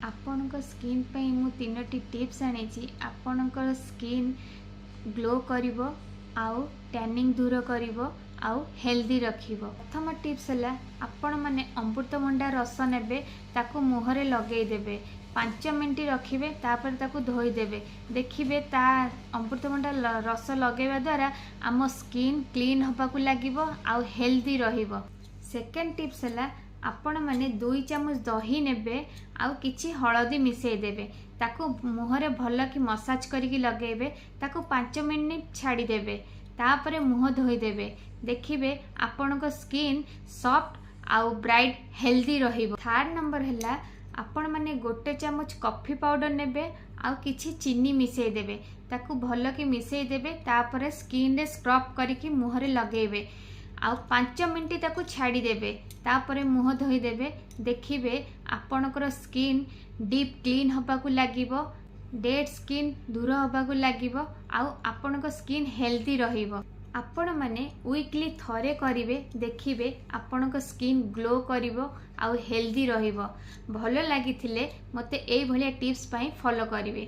आपणकर स्किन पई मु तीनोटी टिप्स आनी आपणकर स्किन ग्लो करिवो आउ टैनिंग दूर करिवो आउ हेल्दी रखिवो। प्रथम टिप्स है आपण माने अमृतभंडा रस नेबे ताकू मुहरे लगेई देबे 5 मिनट रखिबे तापर ताकू धोई देबे देखिबे ता अमृतभंडा रस लगेवा द्वारा आम स्किन क्लीन होबाकू लागिवो आउ हेल्दी रहिवो। सेकेंड टिप्स है आपण माने 2 चामच दही नेबे आउ किछि हळदी मिसई देबे ताकू मुहरे भल कि मसाज करिकी लगेबे ताकू 5 मिनिट छाड़ी देबे तापरे मुह धोई देबे देखिबे आपणको स्किन सॉफ्ट आउ ब्राइट हेल्दी रहिबो। थर्ड नंबर है आपण माने 1 चामच कॉफी पाउडर नेबे आउ किछि चीनी मिसई देबे ताकू भल कि मिसई देबे तापरे स्किन रे स्क्रब करिकी मुहरे लगेबे आउ 5 मिनिट ताकू छाड़ी देबे तापरे मुह धोई देबे देखिबे आपणकर स्किन डीप क्लीन होबाकू लागिवो डेड स्किन दूर होबाकू लागिवो आउ आपणको स्किन हेल्दी रहिवो। आपण माने वीकली थरे करिवे देखिबे आपणको स्किन ग्लो करिवो आउ हेल्दी रहिवो। भलो लागिथिले मते एई भलिया टिप्स पई फॉलो करिवे।